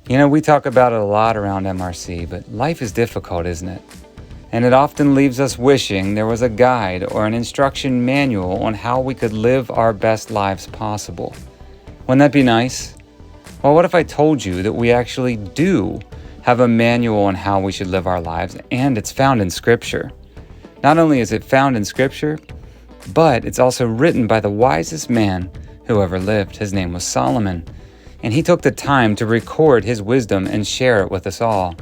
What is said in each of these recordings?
You know, we talk about it a lot around MRC, but life is difficult, isn't it? And it often leaves us wishing there was a guide or an instruction manual on how we could live our best lives possible. Wouldn't that be nice? Well, what if I told you that we actually do have a manual on how we should live our lives, and it's found in Scripture? Not only is it found in Scripture, but it's also written by the wisest man who ever lived. His name was Solomon. And he took the time to record his wisdom and share it with us all,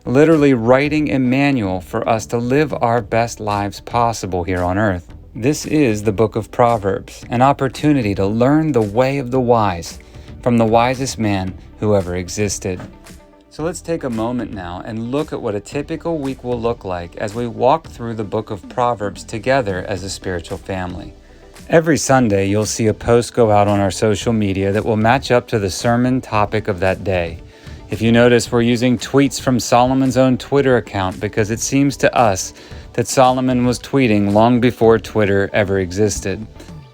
literally writing a manual for us to live our best lives possible here on earth. This is the book of Proverbs, an opportunity to learn the way of the wise from the wisest man who ever existed. So let's take a moment now and look at what a typical week will look like as we walk through the book of Proverbs together as a spiritual family. Every Sunday, you'll see a post go out on our social media that will match up to the sermon topic of that day. If you notice, we're using tweets from Solomon's own Twitter account because it seems to us that Solomon was tweeting long before Twitter ever existed.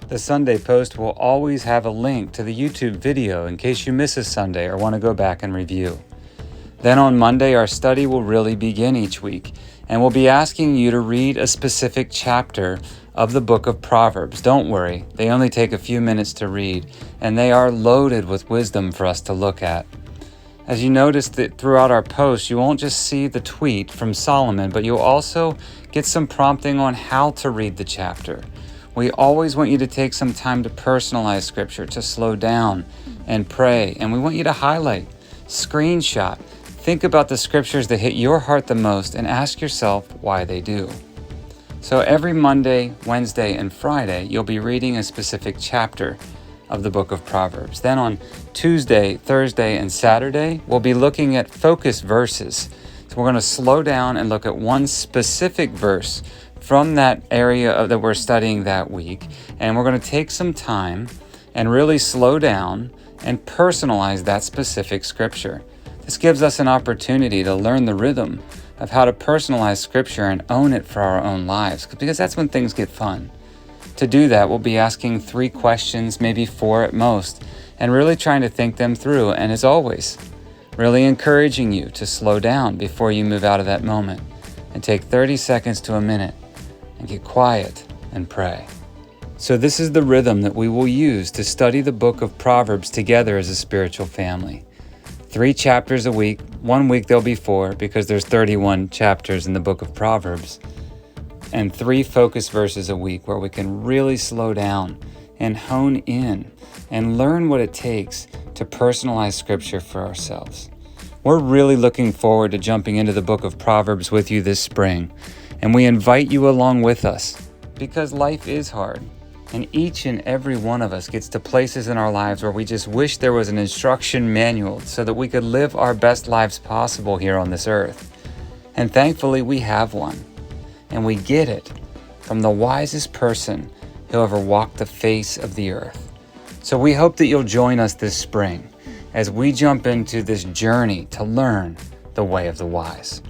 The Sunday post will always have a link to the YouTube video in case you miss a Sunday or want to go back and review. Then on Monday, our study will really begin each week, and we'll be asking you to read a specific chapter of the book of Proverbs. Don't worry, they only take a few minutes to read, and they are loaded with wisdom for us to look at. As you notice that throughout our posts, you won't just see the tweet from Solomon, but you'll also get some prompting on how to read the chapter. We always want you to take some time to personalize Scripture, to slow down and pray, and we want you to highlight, screenshot, think about the scriptures that hit your heart the most and ask yourself why they do. So every Monday, Wednesday, and Friday, you'll be reading a specific chapter of the book of Proverbs. Then on Tuesday, Thursday, and Saturday, we'll be looking at focus verses. So we're going to slow down and look at one specific verse from that area that we're studying that week. And we're going to take some time and really slow down and personalize that specific scripture. This gives us an opportunity to learn the rhythm of how to personalize Scripture and own it for our own lives, because that's when things get fun. To do that, we'll be asking 3 questions, maybe 4 at most, and really trying to think them through, and as always, really encouraging you to slow down before you move out of that moment and take 30 seconds to a minute and get quiet and pray. So this is the rhythm that we will use to study the book of Proverbs together as a spiritual family. 3 chapters a week. One week there'll be 4 because there's 31 chapters in the book of Proverbs. And 3 focus verses a week where we can really slow down and hone in and learn what it takes to personalize Scripture for ourselves. We're really looking forward to jumping into the book of Proverbs with you this spring. And we invite you along with us because life is hard. And each and every one of us gets to places in our lives where we just wish there was an instruction manual so that we could live our best lives possible here on this earth. And thankfully we have one. And we get it from the wisest person who ever walked the face of the earth. So we hope that you'll join us this spring as we jump into this journey to learn the way of the wise.